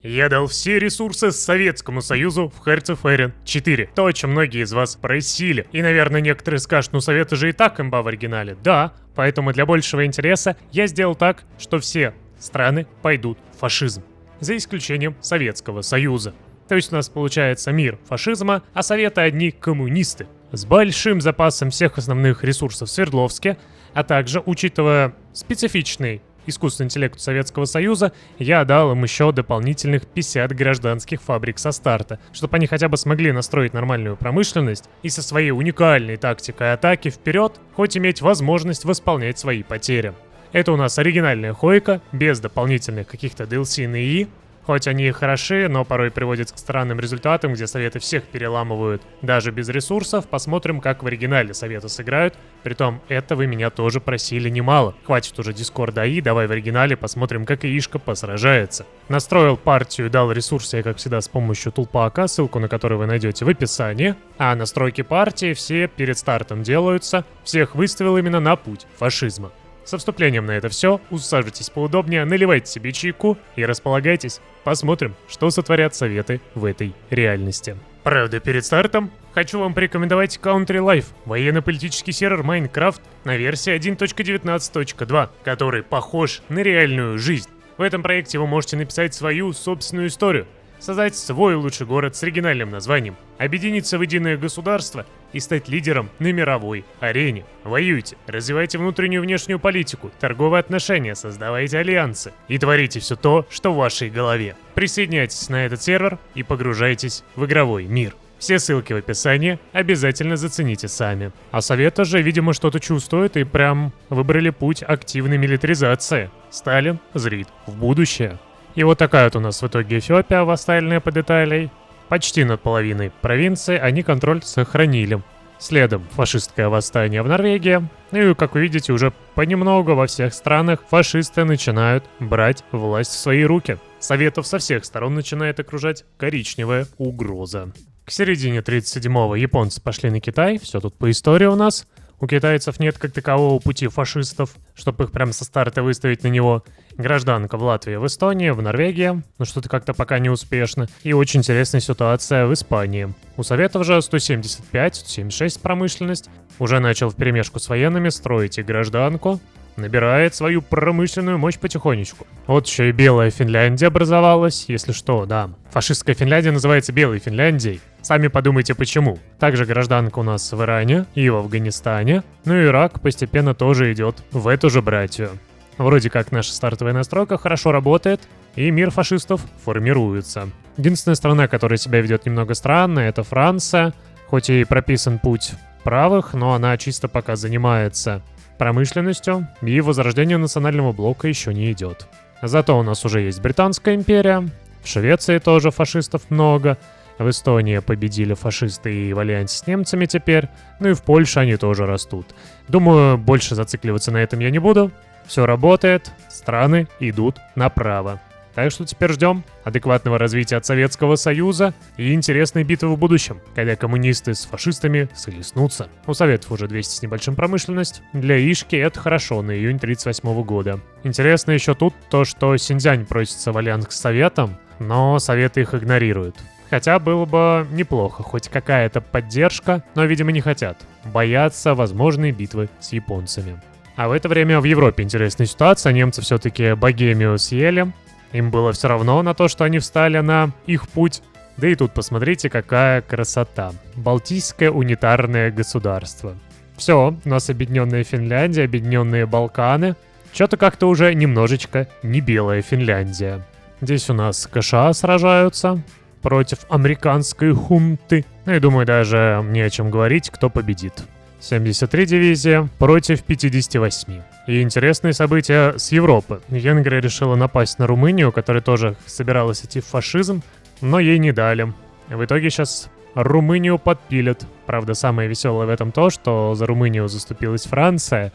Я дал все ресурсы Советскому Союзу в Hearts of Iron 4. То, о чем многие из вас просили. И, наверное, некоторые скажут, ну Советы же и так имба в оригинале. Да, поэтому для большего интереса я сделал так, что все страны пойдут в фашизм. За исключением Советского Союза. То есть у нас получается мир фашизма, а Советы одни коммунисты. С большим запасом всех основных ресурсов в Свердловске, а также, учитывая специфичный искусственный интеллект Советского Союза, я дал им еще дополнительных 50 гражданских фабрик со старта, чтобы они хотя бы смогли настроить нормальную промышленность и со своей уникальной тактикой атаки вперед хоть иметь возможность восполнять свои потери. Это у нас оригинальная хойка, без дополнительных каких-то DLC на ИИ. Хоть они и хороши, но порой приводят к странным результатам, где Советы всех переламывают даже без ресурсов. Посмотрим, как в оригинале Советы сыграют. Притом, это вы меня тоже просили немало. Хватит уже Discord АИ, давай в оригинале посмотрим, как ИИшка посражается. Настроил партию, дал ресурсы я, как всегда, с помощью тулпака, ссылку на который вы найдете в описании. А настройки партии все перед стартом делаются. Всех выставил именно на путь фашизма. Со вступлением на это все, усаживайтесь поудобнее, наливайте себе чайку и располагайтесь. Посмотрим, что сотворят Советы в этой реальности. Правда, перед стартом хочу вам порекомендовать Country Life, военно-политический сервер Minecraft на версии 1.19.2, который похож на реальную жизнь. В этом проекте вы можете написать свою собственную историю, создать свой лучший город с оригинальным названием, объединиться в единое государство и стать лидером на мировой арене. Воюйте, развивайте внутреннюю и внешнюю политику, торговые отношения, создавайте альянсы и творите все то, что в вашей голове. Присоединяйтесь на этот сервер и погружайтесь в игровой мир. Все ссылки в описании, обязательно зацените сами. А Советы же, видимо, что-то чувствуют и прям выбрали путь активной милитаризации. Сталин зрит в будущее. И вот такая вот у нас в итоге Эфиопия, восстальная по деталей. Почти над половиной провинции они контроль сохранили. Следом фашистское восстание в Норвегии. Ну и, как вы видите, уже понемногу во всех странах фашисты начинают брать власть в свои руки. Советов со всех сторон начинает окружать коричневая угроза. К середине 37-го японцы пошли на Китай, все тут по истории у нас. У китайцев нет как такового пути фашистов, чтобы их прям со старта выставить на него. Гражданка в Латвии, в Эстонии, в Норвегии, но что-то как-то пока не успешно. И очень интересная ситуация в Испании. У Советов же 175-176 промышленность. Уже начал вперемешку с военными строить и гражданку. Набирает свою промышленную мощь потихонечку. Вот еще и Белая Финляндия образовалась, если что, да. Фашистская Финляндия называется Белой Финляндией. Сами подумайте почему. Также гражданка у нас в Иране и в Афганистане. Ну и Ирак постепенно тоже идет в эту же братью. Вроде как наша стартовая настройка хорошо работает, и мир фашистов формируется. Единственная страна, которая себя ведет немного странно, это Франция. Хоть и прописан путь правых, но она чисто пока занимается промышленностью, и возрождение национального блока еще не идет. Зато у нас уже есть Британская империя, в Швеции тоже фашистов много, в Эстонии победили фашисты и в альянсе с немцами теперь, ну и в Польше они тоже растут. Думаю, больше зацикливаться на этом я не буду. Все работает, страны идут направо. Так что теперь ждем адекватного развития от Советского Союза и интересной битвы в будущем, когда коммунисты с фашистами схлестнутся. У Советов уже 200 с небольшим промышленность. Для Ишки это хорошо на июнь 1938 года. Интересно еще тут то, что Синьцзянь просится в альянс к Советам, но Советы их игнорируют. Хотя было бы неплохо, хоть какая-то поддержка, но, видимо, не хотят. Боятся возможной битвы с японцами. А в это время в Европе интересная ситуация. Немцы все-таки Богемию съели. Им было все равно на то, что они встали на их путь. Да и тут посмотрите, какая красота. Балтийское унитарное государство. Все, у нас объединенная Финляндия, объединенные Балканы. Что-то как-то уже немножечко не белая Финляндия. Здесь у нас КША сражаются против американской хунты. Ну и думаю, даже не о чем говорить, кто победит. 73 дивизии против 58. И интересные события с Европы. Венгрия решила напасть на Румынию, которая тоже собиралась идти в фашизм, но ей не дали. В итоге сейчас Румынию подпилят. Правда, самое веселое в этом то, что за Румынию заступилась Франция,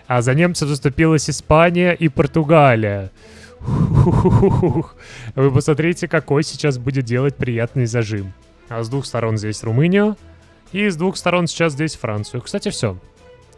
а за немцев заступилась Испания и Португалия. Вы посмотрите, какой сейчас будет делать приятный зажим. А с двух сторон здесь Румынию, и с двух сторон сейчас здесь Францию. Кстати, все.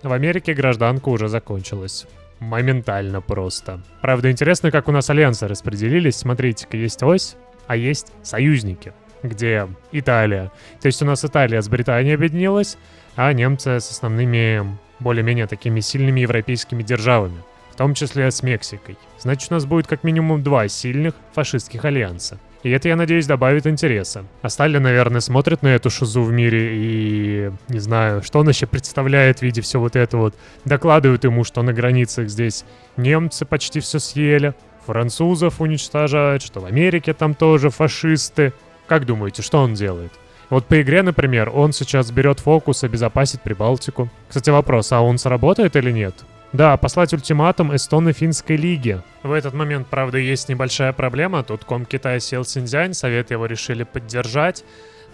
В Америке гражданка уже закончилась. Моментально просто. Правда, интересно, как у нас альянсы распределились. Смотрите-ка, есть ось. а есть союзники, где Италия. То есть у нас Италия с Британией объединилась, а немцы с основными, более-менее такими сильными европейскими державами, в том числе с Мексикой. Значит, у нас будет как минимум 2 сильных фашистских альянса. И это, я надеюсь, добавит интереса. А Сталин, наверное, смотрит на эту шизу в мире и... не знаю, что он вообще представляет в виде всего вот этого вот. Докладывают ему, что на границах здесь немцы почти все съели, французов уничтожают, что в Америке там тоже фашисты. Как думаете, что он делает? Вот по игре, например, он сейчас берет фокус обезопасить Прибалтику. Кстати, вопрос, а он сработает или нет? Да, послать ультиматум эстоно-финской лиге. В этот момент, правда, есть небольшая проблема. Тут ком Китая сел Синьцзянь, Советы его решили поддержать.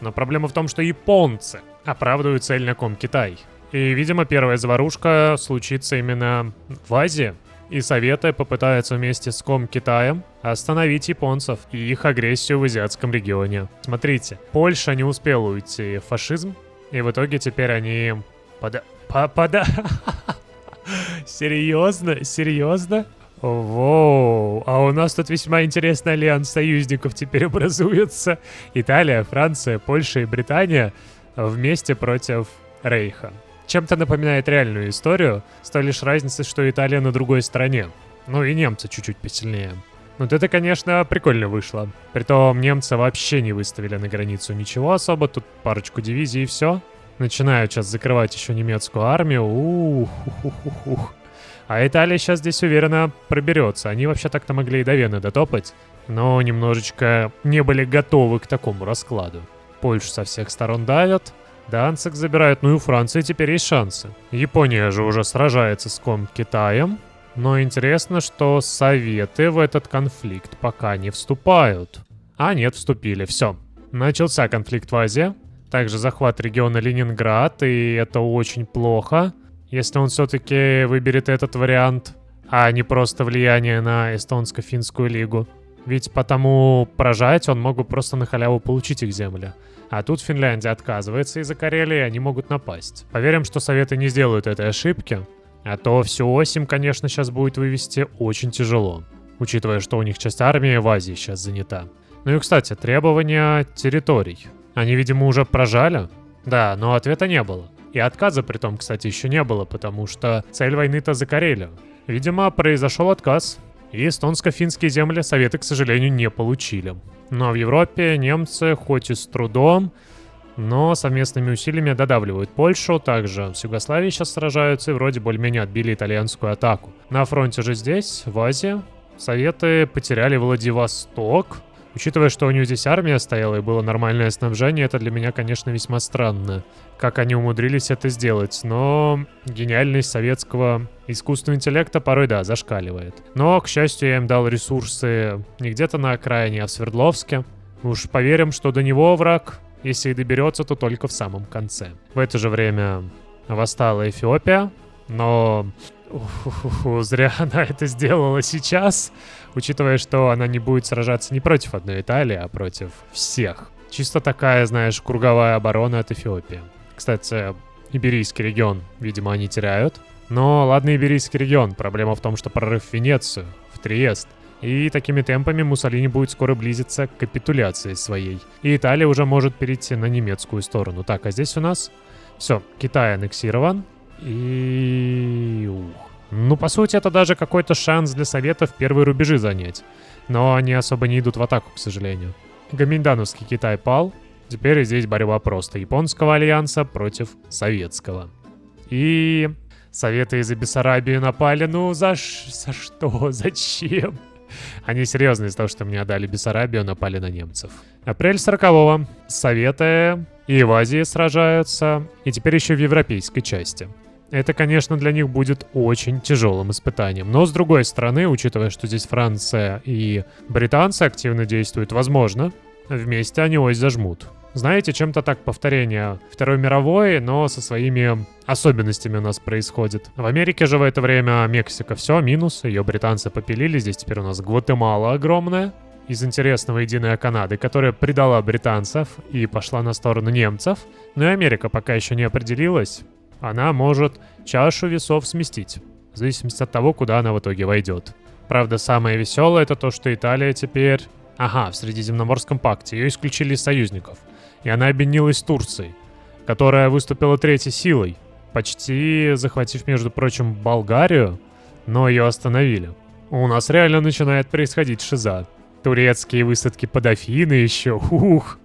Но проблема в том, что японцы оправдывают цель на ком Китай. И, видимо, первая заварушка случится именно в Азии. И Советы попытаются вместе с ком Китаем остановить японцев и их агрессию в азиатском регионе. Смотрите, Польша не успела уйти в фашизм, и в итоге теперь они Серьезно? Серьезно? Воу, а у нас тут весьма интересный альянс союзников теперь образуется. Италия, Франция, Польша и Британия вместе против Рейха. Чем-то напоминает реальную историю, с той лишь разницей, что Италия на другой стороне. Ну и немцы чуть-чуть посильнее. Вот это, конечно, прикольно вышло. Притом немцы вообще не выставили на границу ничего особо, тут парочку дивизий и все. Начинают сейчас закрывать еще немецкую армию. А Италия сейчас здесь уверенно проберется. Они вообще так-то могли и до Вены дотопать, но немножечко не были готовы к такому раскладу. Польшу со всех сторон давят, Данциг забирают, ну и у Франции теперь есть шансы. Япония же уже сражается с ком Китаем, но интересно, что Советы в этот конфликт пока не вступают. А нет, вступили, все. Начался конфликт в Азии. Также захват региона Ленинград, и это очень плохо, если он все-таки выберет этот вариант, а не просто влияние на эстонско-финскую лигу. Ведь потому поражать он мог бы просто на халяву получить их земли. А тут Финляндия отказывается из-за Карелии, они могут напасть. Поверим, что Советы не сделают этой ошибки, а то всю ось им, конечно, сейчас будет вывести очень тяжело, учитывая, что у них часть армии в Азии сейчас занята. Ну и, кстати, требования территорий. Они, видимо, уже прожали? Да, но ответа не было. И отказа при том, кстати, еще не было, потому что цель войны-то за Карелию. Видимо, произошел отказ. И эстонско-финские земли Советы, к сожалению, не получили. Но в Европе немцы, хоть и с трудом, но совместными усилиями додавливают Польшу. Также с Югославией сейчас сражаются и вроде более-менее отбили итальянскую атаку. На фронте же здесь, в Азии, Советы потеряли Владивосток. Учитывая, что у него здесь армия стояла и было нормальное снабжение, это для меня, конечно, весьма странно, как они умудрились это сделать. Но гениальность советского искусственного интеллекта порой, да, зашкаливает. Но, к счастью, я им дал ресурсы не где-то на окраине, а в Свердловске. Уж поверим, что до него враг, если и доберется, то только в самом конце. В это же время восстала Эфиопия, но... зря она это сделала сейчас, учитывая, что она не будет сражаться не против одной Италии, а против всех. Чисто такая, знаешь, круговая оборона от Эфиопии. Кстати, Иберийский регион, видимо, они теряют. Но ладно, Иберийский регион, проблема в том, что прорыв в Венецию, в Триест. И такими темпами Муссолини будет скоро близиться к капитуляции своей. И Италия уже может перейти на немецкую сторону. Так, а здесь у нас все, Китай аннексирован. И... ну, по сути, это даже какой-то шанс для Советов первые рубежи занять. Но они особо не идут в атаку, к сожалению. Гоминдановский Китай пал. Теперь здесь борьба просто японского альянса против советского. И... Советы из-за Бессарабии напали. Ну, за что? Зачем? Они серьезно из-за того, что мне отдали Бессарабию, напали на немцев. Апрель 40-го. Советы и в Азии сражаются, и теперь еще в европейской части. Это, конечно, для них будет очень тяжелым испытанием. Но, с другой стороны, учитывая, что здесь Франция и британцы активно действуют, возможно, вместе они ось зажмут. Знаете, чем-то так повторение Второй мировой, но со своими особенностями у нас происходит. В Америке же в это время Мексика все, минус, ее британцы попилили. Здесь теперь у нас Гватемала огромная. Из интересного единая Канады, которая предала британцев и пошла на сторону немцев. Но и Америка пока еще не определилась. Она может чашу весов сместить, в зависимости от того, куда она в итоге войдет. Правда, самое веселое это то, что Италия теперь Ага, в Средиземноморском пакте. Ее исключили из союзников. И она объединилась с Турцией, которая выступила третьей силой, почти захватив, между прочим, Болгарию, но ее остановили. У нас реально начинает происходить шиза. Турецкие высадки под Афины еще, ух.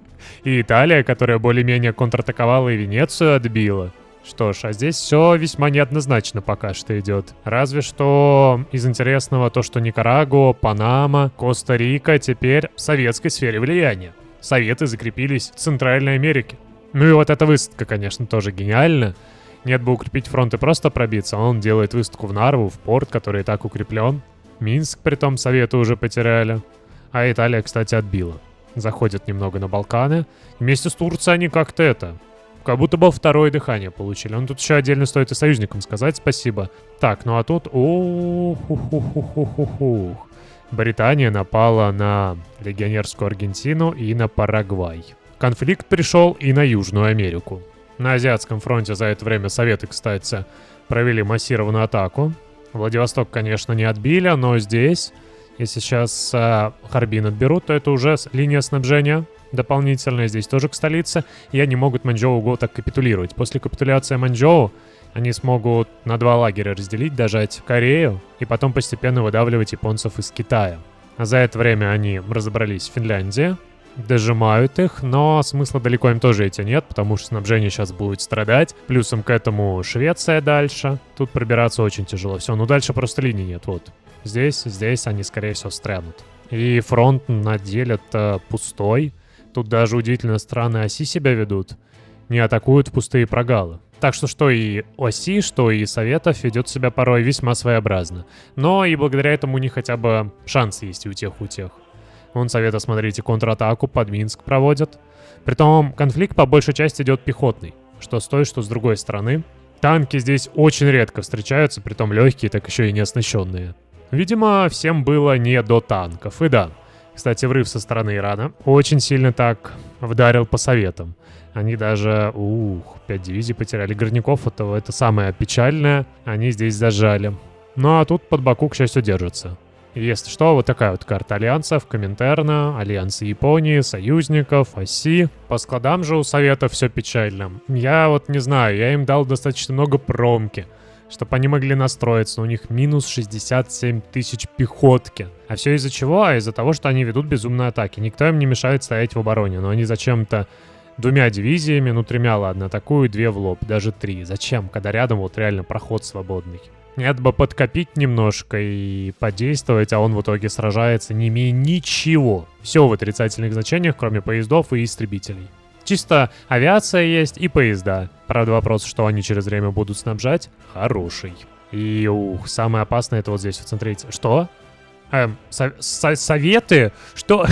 И Италия, которая более-менее контратаковала и Венецию отбила. Что ж, а здесь все весьма неоднозначно пока что идет. Разве что из интересного то, что Никарагуа, Панама, Коста-Рика теперь в советской сфере влияния. Советы закрепились в Центральной Америке. Ну и вот эта высадка, конечно, тоже гениальна. Нет бы укрепить фронт и просто пробиться, он делает высадку в Нарву, в порт, который и так укреплен. Минск, притом, Советы уже потеряли. А Италия, кстати, отбила. Заходят немного на Балканы. Вместе с Турцией они как-то как будто бы второе дыхание получили. Ну, тут еще отдельно стоит и союзникам сказать спасибо. Так, ну а тут... Британия напала на легионерскую Аргентину и на Парагвай. Конфликт пришел и на Южную Америку. На Азиатском фронте за это время Советы, кстати, провели массированную атаку. Владивосток, конечно, не отбили, но здесь, если сейчас Харбин отберут, то это уже линия снабжения дополнительная. Здесь тоже к столице. И они могут Маньчжоу так капитулировать. После капитуляции Маньчжоу они смогут на два лагеря разделить, дожать Корею и потом постепенно выдавливать японцев из Китая. А за это время они разобрались в Финляндии, дожимают их, но смысла далеко им тоже идти нет, потому что снабжение сейчас будет страдать. Плюсом к этому Швеция дальше. Тут пробираться очень тяжело. Все, ну дальше просто линии нет, вот. Здесь они, скорее всего, стрянут. И фронт на деле-то пустой. Тут даже удивительно странные оси себя ведут. Не атакуют в пустые прогалы. Так что и оси, что и Советов ведет себя порой весьма своеобразно. Но и благодаря этому у них хотя бы шанс есть и у тех, и у тех. Вон Совета, смотрите, контратаку под Минск проводят. Притом конфликт по большей части идет пехотный. Что с той, что с другой стороны. Танки здесь очень редко встречаются, притом легкие, так еще и не оснащенные. Видимо, всем было не до танков. И да, кстати, врыв со стороны Ирана очень сильно так вдарил по Советам. Они даже, 5 дивизий потеряли. Горняков, это самое печальное, они здесь зажали. Ну а тут под Баку, к счастью, держатся. Если что, вот такая вот карта альянсов, Коминтерна, альянсы Японии, союзников, оси. По складам же у Советов все печально. Я вот не знаю, я им дал достаточно много промки, чтобы они могли настроиться. Но у них минус 67 тысяч пехотки. А все из-за чего? А из-за того, что они ведут безумные атаки. Никто им не мешает стоять в обороне, но они зачем-то 2 дивизиями, 3, ладно, атакуют 2 в лоб, даже 3. Зачем, когда рядом вот реально проход свободный? Нет бы подкопить немножко и подействовать, а он в итоге сражается, не имея ничего. Все в отрицательных значениях, кроме поездов и истребителей. Чисто авиация есть и поезда. Правда, вопрос, что они через время будут снабжать, хороший. И, самое опасное это вот здесь, вот смотрите. Что? Советы? Что?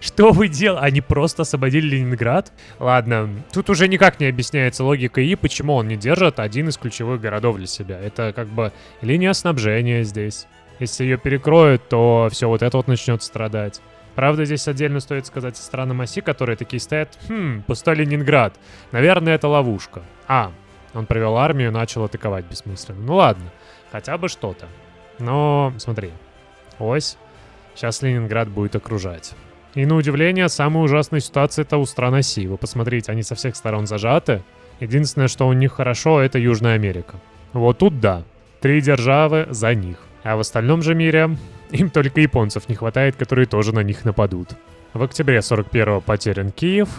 Что вы делаете? Они просто освободили Ленинград? Ладно, тут уже никак не объясняется логика и почему он не держит один из ключевых городов для себя. Это как бы линия снабжения здесь. Если ее перекроют, то все вот это вот начнет страдать. Правда, здесь отдельно стоит сказать о странном оси, которые такие стоят. Пустой Ленинград. Наверное, это ловушка. Он привел армию и начал атаковать бессмысленно. Ну ладно, хотя бы что-то. Но, смотри, ось. Сейчас Ленинград будет окружать. И на удивление, самая ужасная ситуация это у стран оси. Вы посмотрите, они со всех сторон зажаты. Единственное, что у них хорошо, это Южная Америка. Вот тут да, 3 державы за них. А в остальном же мире им только японцев не хватает, которые тоже на них нападут. В октябре 41-го потерян Киев.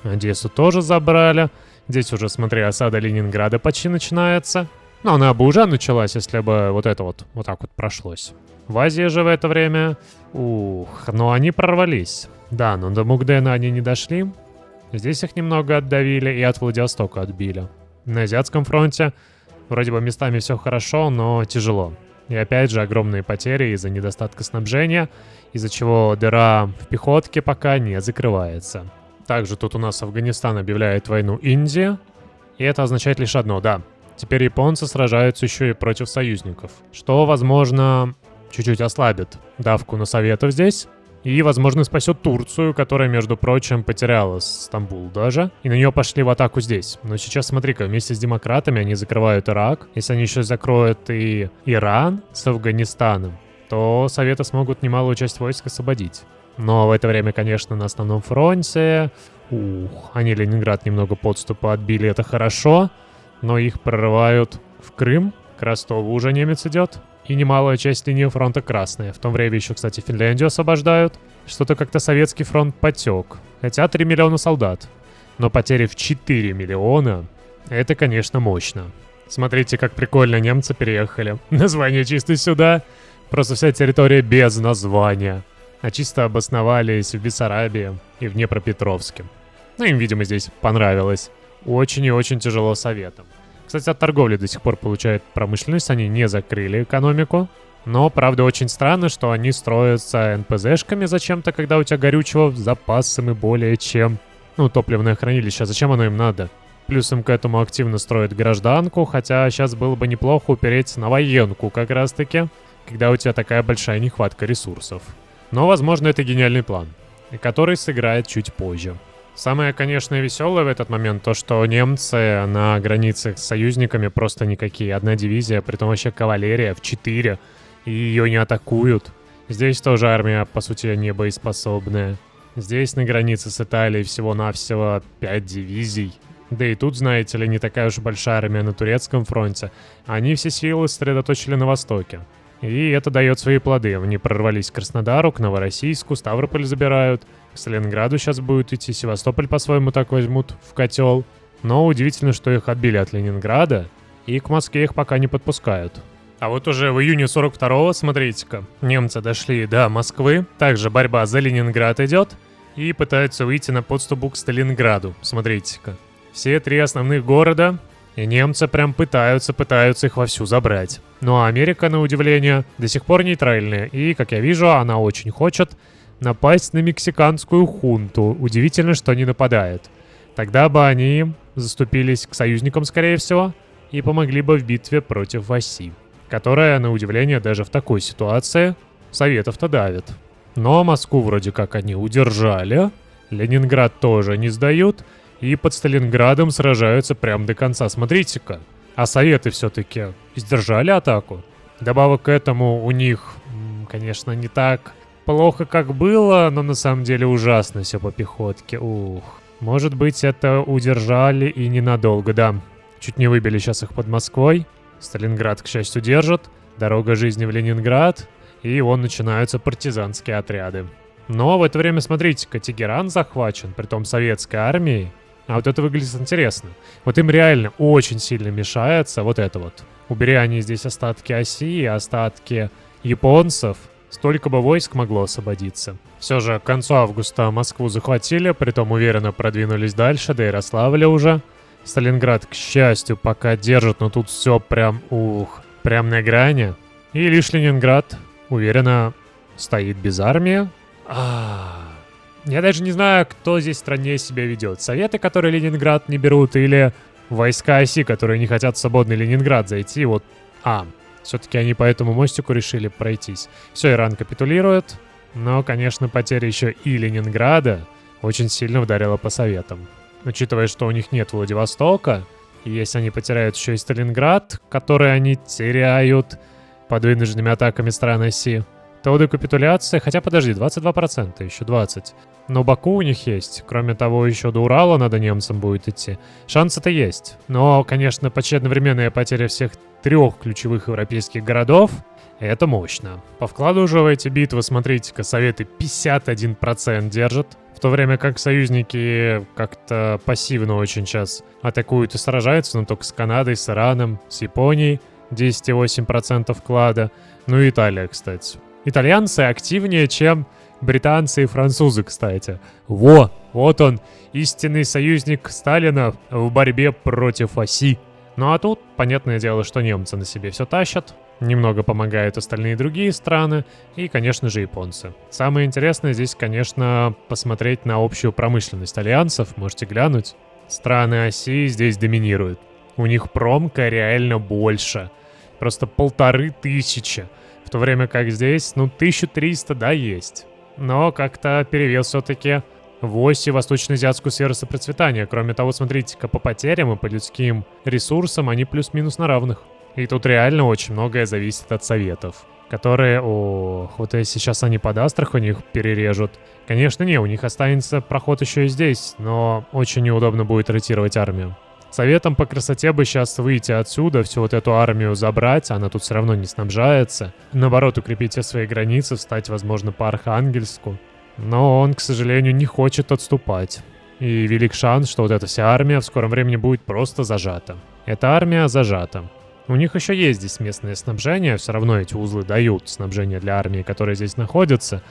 Одессу тоже забрали. Здесь уже, смотри, осада Ленинграда почти начинается. Но она бы уже началась, если бы вот это вот так вот прошлось. В Азии же в это время... но они прорвались. Да, но до Мугдена они не дошли. Здесь их немного отдавили и от Владивостока отбили. На Азиатском фронте вроде бы местами все хорошо, но тяжело. И опять же огромные потери из-за недостатка снабжения, из-за чего дыра в пехотке пока не закрывается. Также тут у нас Афганистан объявляет войну Индии. И это означает лишь одно, да. Теперь японцы сражаются еще и против союзников. Что, возможно, чуть-чуть ослабит давку на Советов здесь. И, возможно, спасет Турцию, которая, между прочим, потеряла Стамбул даже. И на нее пошли в атаку здесь. Но сейчас, смотри-ка, вместе с демократами они закрывают Ирак. Если они еще закроют и Иран с Афганистаном, то Советы смогут немалую часть войск освободить. Но в это время, конечно, на основном фронте... они Ленинград немного подступа отбили, это хорошо. Но их прорывают в Крым, к Ростову уже немец идет. И немалая часть линии фронта красная. В то время еще, кстати, Финляндию освобождают. Что-то как-то советский фронт потек. Хотя 3 миллиона солдат. Но потери в 4 миллиона — это, конечно, мощно. Смотрите, как прикольно немцы переехали. Название чисто сюда. Просто вся территория без названия. А чисто обосновались в Бессарабии и в Днепропетровске. Ну, им, видимо, здесь понравилось. Очень и очень тяжело советам. Кстати, от торговли до сих пор получают промышленность, они не закрыли экономику. Но, правда, очень странно, что они строятся НПЗшками зачем-то, когда у тебя горючего с запасами более чем... Ну, топливное хранилище, а зачем оно им надо? Плюсом к этому активно строят гражданку, хотя сейчас было бы неплохо упереть на военку как раз-таки, когда у тебя такая большая нехватка ресурсов. Но, возможно, это гениальный план, который сыграет чуть позже. Самое, конечно, веселое в этот момент то, что немцы на границах с союзниками просто никакие. Одна дивизия, притом вообще кавалерия в 4, и ее не атакуют. Здесь тоже армия, по сути, не боеспособная. Здесь на границе с Италией всего-навсего 5 дивизий. Да и тут, знаете ли, не такая уж большая армия на турецком фронте. Они все силы сосредоточили на востоке. И это дает свои плоды. Они прорвались к Краснодару, к Новороссийску, Ставрополь забирают. К Сталинграду сейчас будут идти, Севастополь по-своему так возьмут в котел. Но удивительно, что их отбили от Ленинграда, и к Москве их пока не подпускают. А вот уже в июне 42-го, смотрите-ка, немцы дошли до Москвы. Также борьба за Ленинград идет. И пытаются выйти на подступу к Сталинграду. Смотрите-ка. Все 3 основных города, и немцы прям пытаются их вовсю забрать. Ну а Америка, на удивление, до сих пор нейтральная. И, как я вижу, она очень хочет напасть на мексиканскую хунту. Удивительно, что не нападает. Тогда бы они заступились к союзникам, скорее всего, и помогли бы в битве против Оси, которая, на удивление, даже в такой ситуации советов-то давит. Но Москву вроде как они удержали, Ленинград тоже не сдают, и под Сталинградом сражаются прям до конца. Смотрите-ка, а советы все-таки сдержали атаку. Добавок к этому у них, конечно, не так плохо, как было, но на самом деле ужасно все по пехотке. Может быть, это удержали и ненадолго, да. Чуть не выбили сейчас их под Москвой. Сталинград, к счастью, держит. Дорога жизни в Ленинград. И вон начинаются партизанские отряды. Но в это время, смотрите-ка, Тегеран захвачен, притом советской армией. А вот это выглядит интересно. Вот им реально очень сильно мешается вот это вот. Убери они здесь остатки Оси и остатки японцев, столько бы войск могло освободиться. Все же к концу августа Москву захватили, притом уверенно продвинулись дальше, до Ярославля уже. Сталинград, к счастью, пока держит, но тут все прям, прям на грани. И лишь Ленинград уверенно стоит без армии. Я даже не знаю, кто здесь в стране себя ведет. Советы, которые Ленинград не берут, или войска Оси, которые не хотят в свободный Ленинград зайти. Вот, все-таки они по этому мостику решили пройтись. Все, Иран капитулирует. Но, конечно, потеря еще и Ленинграда очень сильно ударила по советам. Учитывая, что у них нет Владивостока, и если они потеряют еще и Сталинград, который они теряют под вынужденными атаками стран Оси, то до капитуляции, хотя подожди, 22%, еще 20%. Но Баку у них есть. Кроме того, еще до Урала надо немцам будет идти. Шансы-то есть. Но, конечно, почти одновременная потеря всех 3 ключевых европейских городов — это мощно. По вкладу уже в эти битвы, смотрите-ка, советы 51% держат. В то время как союзники как-то пассивно очень сейчас атакуют и сражаются, но только с Канадой, с Ираном, с Японией 10,8% вклада. Ну и Италия, кстати. Итальянцы активнее, чем британцы и французы, кстати. Вот он, истинный союзник Сталина в борьбе против Оси. Ну а тут, понятное дело, что немцы на себе все тащат. Немного помогают остальные другие страны и, конечно же, японцы. Самое интересное здесь, конечно, посмотреть на общую промышленность альянсов. Можете глянуть. Страны Оси здесь доминируют. У них промка реально больше. Просто 1500. В то время как здесь, 1300, да, есть. Но как-то перевес все-таки в оси восточно-азиатскую сферу сопроцветания. Кроме того, смотрите-ка, по потерям и по людским ресурсам они плюс-минус на равных. И тут реально очень многое зависит от советов. которые... Ох, вот если сейчас они под Астрахань их перережут. Конечно, не, у них останется проход еще и здесь, но очень неудобно будет ротировать армию. Советом по красоте бы сейчас выйти отсюда, всю вот эту армию забрать, она тут все равно не снабжается. Наоборот, укрепить все свои границы, встать, возможно, по Архангельску. Но он, к сожалению, не хочет отступать. И велик шанс, что вот эта вся армия в скором времени будет просто зажата. Эта армия зажата. У них еще есть здесь местное снабжение, все равно эти узлы дают снабжение для армии, которая здесь находится.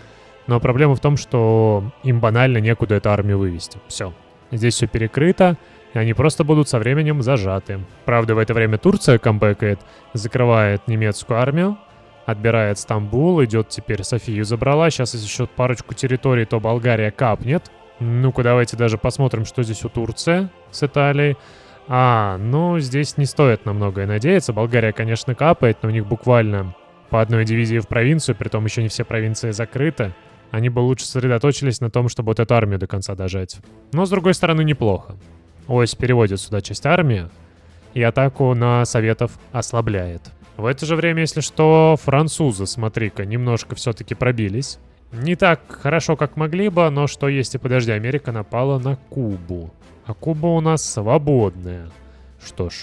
Но проблема в том, что им банально некуда эту армию вывести. Все. Здесь все перекрыто, и они просто будут со временем зажаты. Правда, в это время Турция камбэкает, закрывает немецкую армию, отбирает Стамбул, идет теперь Софию забрала. Сейчас если еще парочку территорий, то Болгария капнет. Ну-ка, давайте даже посмотрим, что здесь у Турции с Италией. Ну, здесь не стоит на многое надеяться. Болгария, конечно, капает, но у них буквально по одной дивизии в провинцию, притом еще не все провинции закрыты. Они бы лучше сосредоточились на том, чтобы вот эту армию до конца дожать. Но, с другой стороны, неплохо. Ось переводит сюда часть армии и атаку на Советов ослабляет. В это же время, если что, французы, смотри-ка, немножко все-таки пробились. Не так хорошо, как могли бы, но что есть и подожди, Америка напала на Кубу. А Куба у нас свободная. Что ж,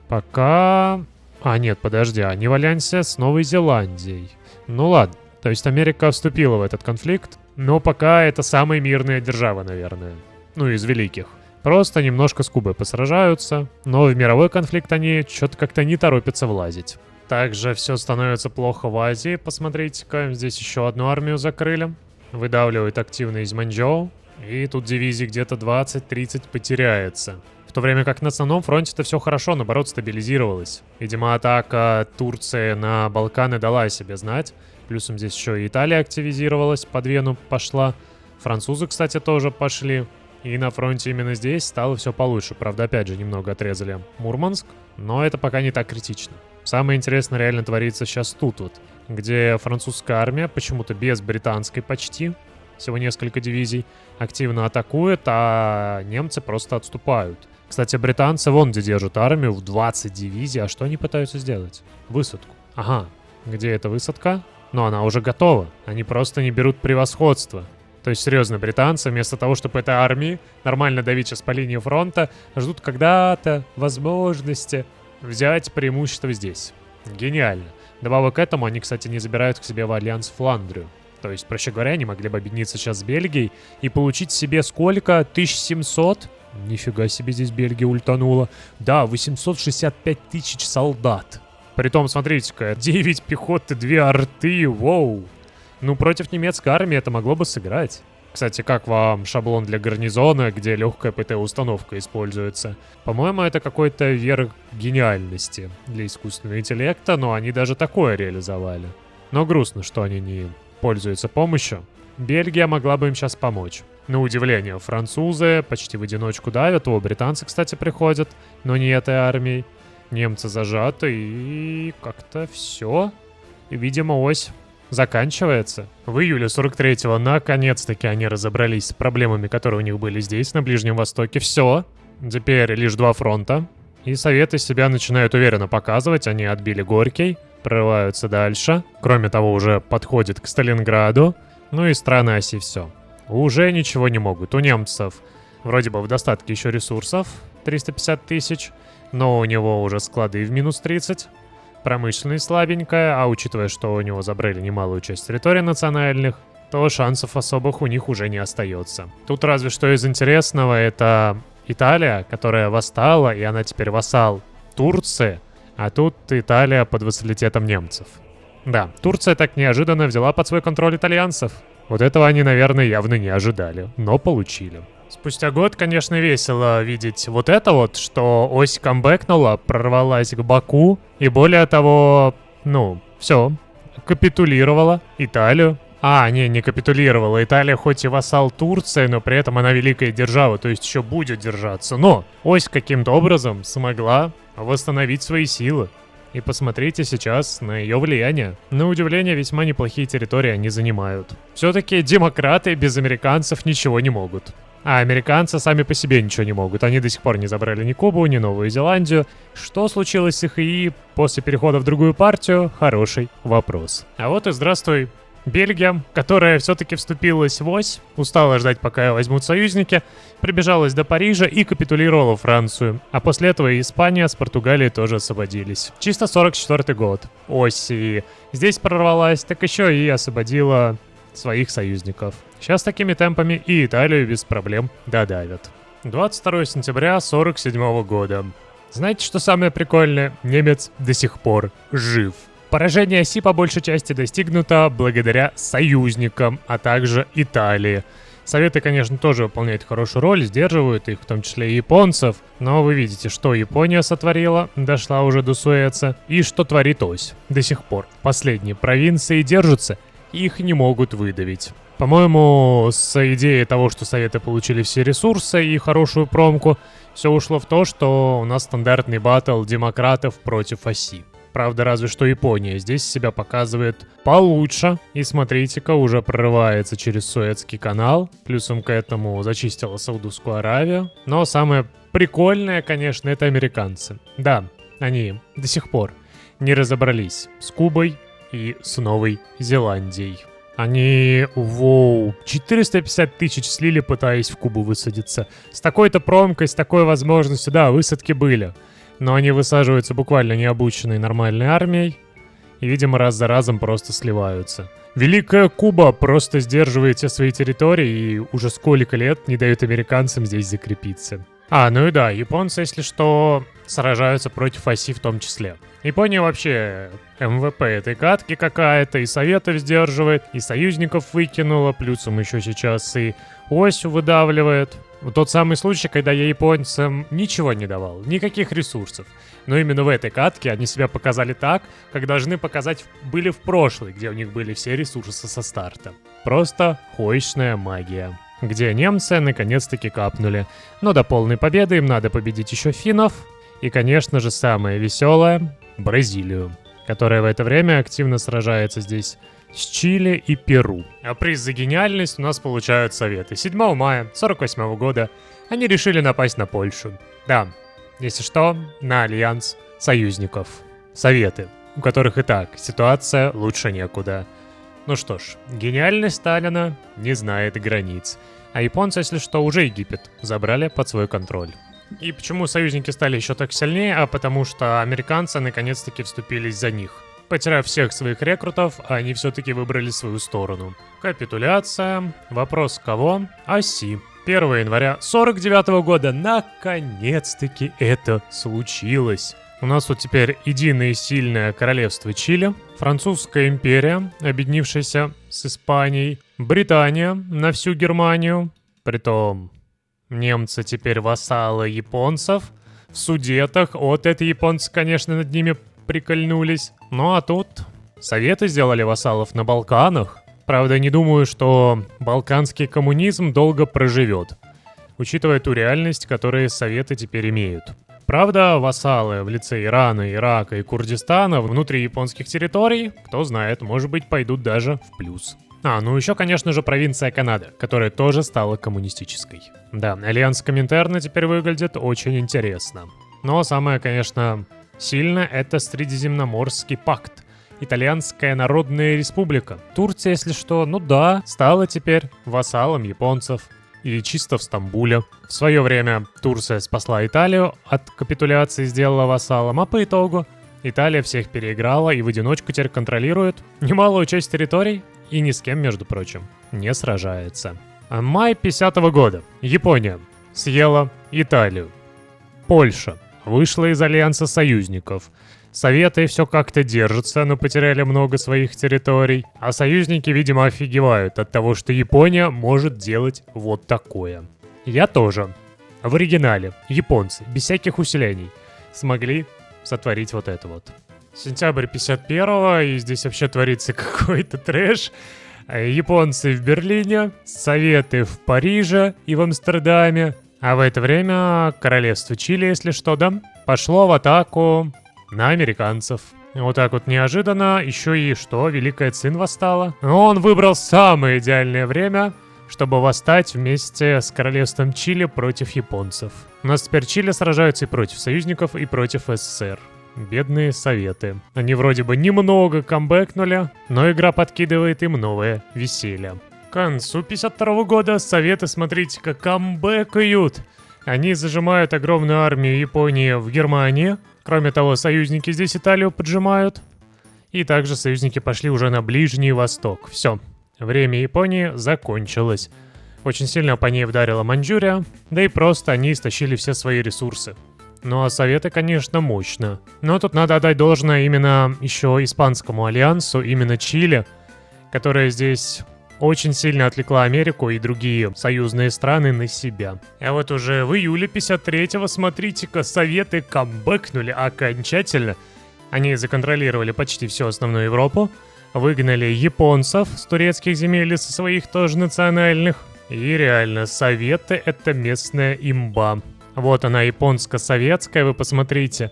пока... нет, подожди, они в альянсе с Новой Зеландией. Ну ладно, то есть Америка вступила в этот конфликт, но пока это самая мирная держава, наверное. Ну, из великих. Просто немножко с Кубой посражаются, но в мировой конфликт они что-то как-то не торопятся влазить. Также все становится плохо в Азии, посмотрите-ка, здесь еще одну армию закрыли. Выдавливают активно из Маньчжоу. И тут дивизий где-то 20-30 потеряется. В то время как на основном фронте-то все хорошо, наоборот, стабилизировалось. Видимо, атака Турции на Балканы дала о себе знать. Плюсом здесь еще и Италия активизировалась, под Вену пошла. Французы, кстати, тоже пошли. И на фронте именно здесь стало все получше. Правда, опять же, немного отрезали Мурманск, но это пока не так критично. Самое интересное реально творится сейчас тут вот, где французская армия, почему-то без британской почти, всего несколько дивизий, активно атакует, а немцы просто отступают. Кстати, британцы вон где держат армию в 20 дивизий. А что они пытаются сделать? Высадку. Ага, где эта высадка? Но она уже готова. Они просто не берут превосходство. То есть, серьезно, британцы вместо того, чтобы этой армии нормально давить сейчас по линии фронта, ждут когда-то возможности взять преимущество здесь. Гениально. Добавок к этому, они, кстати, не забирают к себе в альянс Фландрию. То есть, проще говоря, они могли бы объединиться сейчас с Бельгией и получить себе сколько? 1700? Нифига себе здесь Бельгия ультанула. Да, 865 тысяч солдат. Притом, смотрите-ка, 9 пехоты, 2 арты, воу. Ну, против немецкой армии это могло бы сыграть. Кстати, как вам шаблон для гарнизона, где легкая ПТ-установка используется? По-моему, это какой-то верх гениальности для искусственного интеллекта, но они даже такое реализовали. Но грустно, что они не пользуются помощью. Бельгия могла бы им сейчас помочь. На удивление, французы почти в одиночку давят. Британцы, кстати, приходят, но не этой армией. Немцы зажаты и как-то все. И, видимо, ось заканчивается. В июле 43-го наконец-таки они разобрались с проблемами, которые у них были здесь, на Ближнем Востоке. Все. Теперь лишь 2 фронта. И Советы себя начинают уверенно показывать. Они отбили Горький, прорываются дальше. Кроме того, уже подходит к Сталинграду. Ну и страны оси все. Уже ничего не могут. У немцев вроде бы в достатке еще ресурсов. 350 тысяч. Но у него уже склады в минус 30. Промышленность слабенькая, а учитывая, что у него забрали немалую часть территорий национальных, то шансов особых у них уже не остается. Тут разве что из интересного это Италия, которая восстала, и она теперь вассал Турции, а тут Италия под вассалитетом немцев. Да, Турция так неожиданно взяла под свой контроль итальянцев. Вот этого они, наверное, явно не ожидали, но получили. Спустя год, конечно, весело видеть вот это вот, что ось камбэкнула, прорвалась к Баку, и более того, все, капитулировала Италию. Не капитулировала. Италия хоть и вассал Турции, но при этом она великая держава, то есть еще будет держаться. Но ось каким-то образом смогла восстановить свои силы. И посмотрите сейчас на ее влияние. На удивление, весьма неплохие территории они занимают. Все-таки демократы без американцев ничего не могут. А американцы сами по себе ничего не могут. Они до сих пор не забрали ни Кубу, ни Новую Зеландию. Что случилось с их ИИ после перехода в другую партию? Хороший вопрос. А вот и здравствуй, Бельгия, которая все-таки вступилась в ось, устала ждать, пока возьмут союзники, прибежалась до Парижа и капитулировала Францию. А после этого и Испания с Португалией тоже освободились. Чисто 44-й год. Ось и здесь прорвалась, так еще и освободила своих союзников. Сейчас такими темпами и Италию без проблем додавят. 22 сентября 47 года. Знаете, что самое прикольное? Немец до сих пор жив. Поражение оси по большей части достигнуто благодаря союзникам, а также Италии. Советы, конечно, тоже выполняют хорошую роль, сдерживают их, в том числе и японцев. Но вы видите, что Япония сотворила, дошла уже до Суэца, и что творит ось до сих пор. Последние провинции держатся, их не могут выдавить. По-моему, с идеей того, что Советы получили все ресурсы и хорошую промку, все ушло в то, что у нас стандартный баттл демократов против оси. Правда, разве что Япония здесь себя показывает получше. И смотрите-ка, уже прорывается через Суэцкий канал. Плюсом к этому зачистила Саудовскую Аравию. Но самое прикольное, конечно, это американцы. Да, они до сих пор не разобрались с Кубой и с Новой Зеландией. Они, 450 тысяч слили, пытаясь в Кубу высадиться. С такой-то промкой, с такой возможностью, да, высадки были. Но они высаживаются буквально необученной нормальной армией. И, видимо, раз за разом просто сливаются. Великая Куба просто сдерживает все свои территории и уже сколько лет не дают американцам здесь закрепиться. Ну и да, японцы, если что, сражаются против оси в том числе. Япония вообще МВП этой катки какая-то, и советов сдерживает, и союзников выкинула, плюсом еще сейчас и ось выдавливает. Тот самый случай, когда я японцам ничего не давал, никаких ресурсов. Но именно в этой катке они себя показали так, как должны показать были в прошлой, где у них были все ресурсы со старта. Просто хоечная магия. Где немцы наконец-таки капнули. Но до полной победы им надо победить еще финнов. И, конечно же, самое веселое — Бразилию, которая в это время активно сражается здесь с Чили и Перу. А приз за гениальность у нас получают Советы. 7 мая 48 года они решили напасть на Польшу. Да, если что, на альянс союзников. Советы, у которых и так ситуация лучше некуда. Ну что ж, гениальность Сталина не знает границ. А японцы, если что, уже Египет забрали под свой контроль. И почему союзники стали еще так сильнее? А потому что американцы наконец-таки вступились за них. Потеряв всех своих рекрутов, они все-таки выбрали свою сторону. Капитуляция. Вопрос кого? Оси. 1 января 49 года наконец-таки это случилось. У нас тут теперь единое и сильное королевство Чили, Французская империя, объединившаяся с Испанией, Британия на всю Германию, притом немцы теперь вассалы японцев, в Судетах, вот это японцы, конечно, над ними прикольнулись. Ну а тут Советы сделали вассалов на Балканах. Правда, не думаю, что балканский коммунизм долго проживет, учитывая ту реальность, которую Советы теперь имеют. Правда, вассалы в лице Ирана, Ирака и Курдистана внутри японских территорий, кто знает, может быть, пойдут даже в плюс. Ну еще, конечно же, провинция Канада, которая тоже стала коммунистической. Да, альянс Коминтерна теперь выглядит очень интересно. Но самое, конечно, сильное — это Средиземноморский пакт. Итальянская Народная Республика. Турция, если что, стала теперь вассалом японцев. И чисто в Стамбуле. В свое время Турция спасла Италию от капитуляции, сделала вассалом, а по итогу Италия всех переиграла и в одиночку теперь контролирует немалую часть территорий и ни с кем, между прочим, не сражается. Май 50-го года. Япония съела Италию. Польша вышла из альянса союзников. Советы все как-то держатся, но потеряли много своих территорий. А союзники, видимо, офигевают от того, что Япония может делать вот такое. Я тоже. В оригинале японцы, без всяких усилений, смогли сотворить вот это вот. Сентябрь 51-го, и здесь вообще творится какой-то трэш. Японцы в Берлине, Советы в Париже и в Амстердаме. А в это время королевство Чили, если что, пошло в атаку на американцев. Вот так вот неожиданно еще и что, Великая Цин восстала. Он выбрал самое идеальное время чтобы восстать вместе с королевством Чили против японцев. У нас теперь Чили сражаются и против союзников, и против СССР. Бедные Советы. Они вроде бы немного камбэкнули, но игра подкидывает им новое веселье. К концу 52 года Советы, смотрите-ка, камбэкают. Они зажимают огромную армию Японии в Германии. Кроме того, союзники здесь Италию поджимают. И также союзники пошли уже на Ближний Восток. Все, время Японии закончилось. Очень сильно по ней вдарила Маньчжурия, да и просто они истощили все свои ресурсы. Ну а Советы, конечно, мощно. Но тут надо отдать должное именно еще Испанскому альянсу, именно Чили, которая здесь очень сильно отвлекла Америку и другие союзные страны на себя. А вот уже в июле 53-го, смотрите-ка, Советы камбэкнули окончательно. Они законтролировали почти всю основную Европу, выгнали японцев с турецких земель и со своих тоже национальных. И реально, Советы — это местная имба. Вот она, японско-советская, вы посмотрите.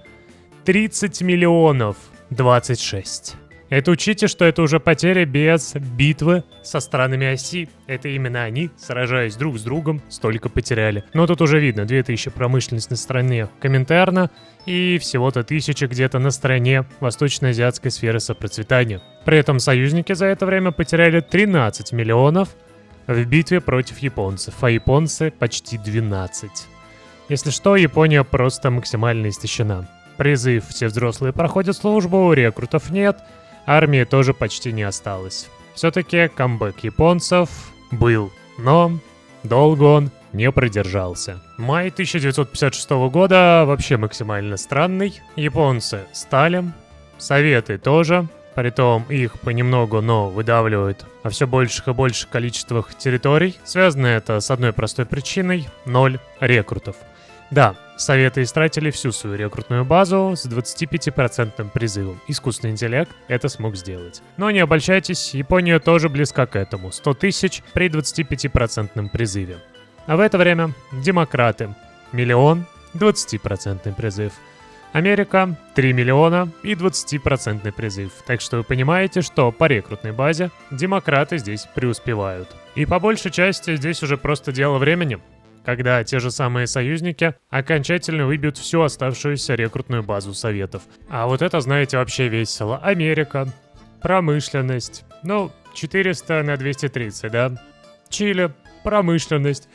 30 миллионов 26. Это учите, что это уже потеря без битвы со странами оси. Это именно они, сражаясь друг с другом, столько потеряли. Но тут уже видно, 2000 промышленность на стороне Коминтерна и всего-то 1000 где-то на стороне восточно-азиатской сферы сопроцветания. При этом союзники за это время потеряли 13 миллионов в битве против японцев, а японцы почти 12. Если что, Япония просто максимально истощена. Призыв, все взрослые проходят службу, рекрутов нет, армии тоже почти не осталось. Все-таки камбэк японцев был, но долго он не продержался. Май 1956 года вообще максимально странный. Японцы стали, Советы тоже, притом их понемногу, но выдавливают о все больших и больших количествах территорий. Связано это с одной простой причиной — 0 рекрутов. Да, Советы истратили всю свою рекрутную базу с 25% призывом. Искусственный интеллект это смог сделать. Но не обольщайтесь, Япония тоже близка к этому. 100 тысяч при 25% призыве. А в это время демократы. 1 000 000, 20% призыв. Америка 3 миллиона и 20% призыв. Так что вы понимаете, что по рекрутной базе демократы здесь преуспевают. И по большей части здесь уже просто дело времени, когда те же самые союзники окончательно выбьют всю оставшуюся рекрутную базу Советов. А вот это, знаете, вообще весело. Америка, промышленность, 400 на 230, да? Чили, промышленность,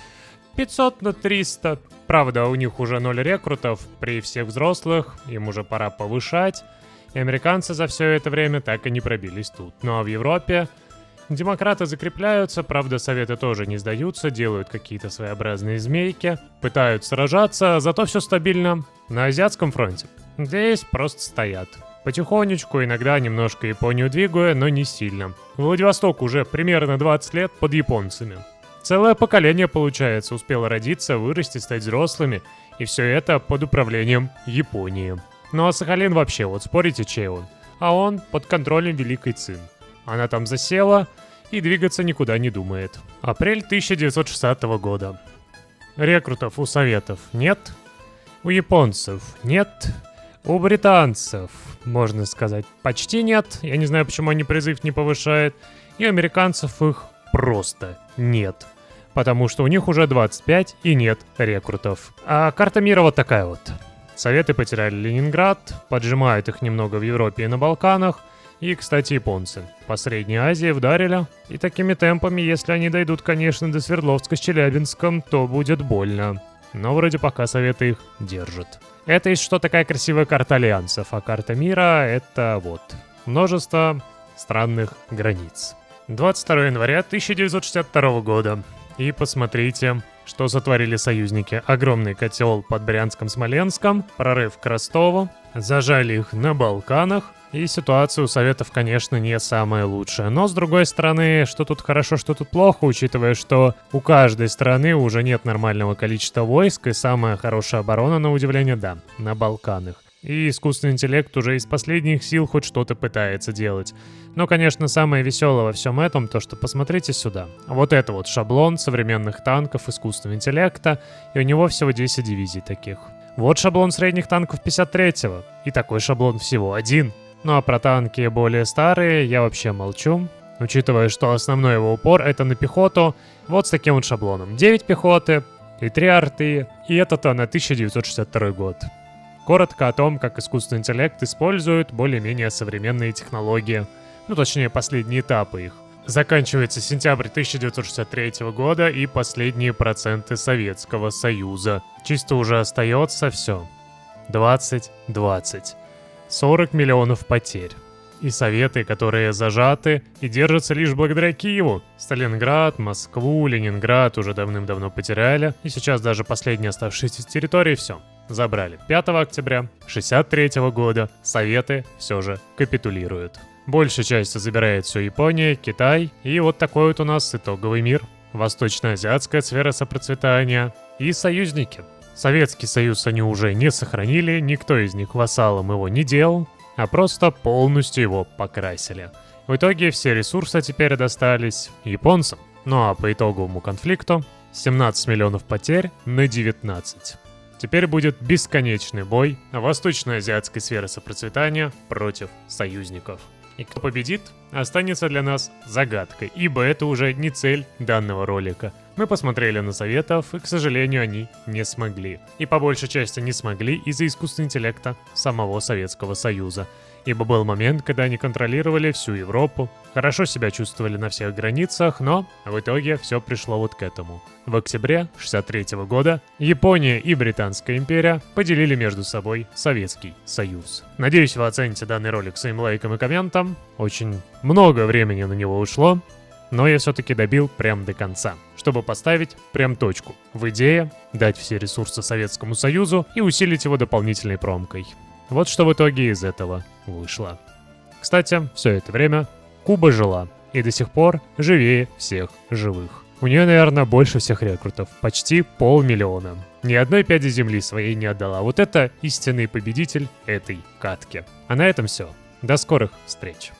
500 на 300. Правда, у них уже 0 рекрутов, при всех взрослых, им уже пора повышать. И американцы за все это время так и не пробились тут. Ну а в Европе демократы закрепляются, правда, Советы тоже не сдаются, делают какие-то своеобразные змейки, пытаются сражаться, зато все стабильно на Азиатском фронте. Здесь просто стоят. Потихонечку, иногда немножко Японию двигая, но не сильно. Владивосток уже примерно 20 лет под японцами. Целое поколение, получается, успело родиться, вырасти, стать взрослыми, и все это под управлением Японии. Ну а Сахалин вообще, вот спорите, чей он? А он под контролем Великой Цин. Она там засела и двигаться никуда не думает. Апрель 1960 года. Рекрутов у Советов нет, у японцев нет, у британцев, можно сказать, почти нет. Я не знаю, почему они призыв не повышают. И у американцев их просто нет. Потому что у них уже 25 и нет рекрутов. А карта мира вот такая вот. Советы потеряли Ленинград, поджимают их немного в Европе и на Балканах. И, кстати, японцы по Средней Азии вдарили. И такими темпами, если они дойдут, конечно, до Свердловска с Челябинском, то будет больно. Но вроде пока Советы их держат. Это есть что такая красивая карта альянсов, а карта мира — это вот множество странных границ. 22 января 1962 года. И посмотрите, что сотворили союзники. Огромный котел под Брянском-Смоленском, прорыв к Ростову, зажали их на Балканах. И ситуация у Советов, конечно, не самая лучшая. Но, с другой стороны, что тут хорошо, что тут плохо, учитывая, что у каждой страны уже нет нормального количества войск, и самая хорошая оборона, на удивление, да, на Балканах. И искусственный интеллект уже из последних сил хоть что-то пытается делать. Но, конечно, самое веселое во всем этом то, что посмотрите сюда. Вот это вот шаблон современных танков искусственного интеллекта, и у него всего 10 дивизий таких. Вот шаблон средних танков 53-го, и такой шаблон всего один. Ну а про танки более старые я вообще молчу. Учитывая, что основной его упор это на пехоту, вот с таким вот шаблоном. 9 пехоты и 3 арты, и это-то на 1962 год. Коротко о том, как искусственный интеллект использует более-менее современные технологии, ну точнее последние этапы их. Заканчивается сентябрь 1963 года и последние проценты Советского Союза. Чисто уже остается все. 20-20. 40 миллионов потерь. И советы, которые зажаты и держатся лишь благодаря Киеву. Сталинград, Москву, Ленинград уже давным-давно потеряли. И сейчас даже последние оставшиеся территории все забрали. 5 октября 1963 года советы все же капитулируют. Большая часть забирает все Япония, Китай. И вот такой вот у нас итоговый мир. Восточно-азиатская сфера сопроцветания и союзники. Советский Союз они уже не сохранили, никто из них вассалом его не делал, а просто полностью его покрасили. В итоге все ресурсы теперь достались японцам. Ну а по итоговому конфликту 17 миллионов потерь на 19. Теперь будет бесконечный бой восточно-азиатской сферы сопроцветания против союзников. И кто победит, останется для нас загадкой, ибо это уже не цель данного ролика. Мы посмотрели на советов, и, к сожалению, они не смогли. И по большей части не смогли из-за искусственного интеллекта самого Советского Союза. Ибо был момент, когда они контролировали всю Европу, хорошо себя чувствовали на всех границах, но в итоге все пришло вот к этому. В октябре 1963 года Япония и Британская империя поделили между собой Советский Союз. Надеюсь, вы оцените данный ролик своим лайком и комментом. Очень много времени на него ушло, но я все-таки добил прям до конца, чтобы поставить прям точку в идее, дать все ресурсы Советскому Союзу и усилить его дополнительной промкой. Вот что в итоге из этого вышло. Кстати, все это время Куба жила и до сих пор живее всех живых. У нее, наверное, больше всех рекрутов, почти 500 000. Ни одной пяди земли своей не отдала. Вот это истинный победитель этой катки. А на этом все. До скорых встреч.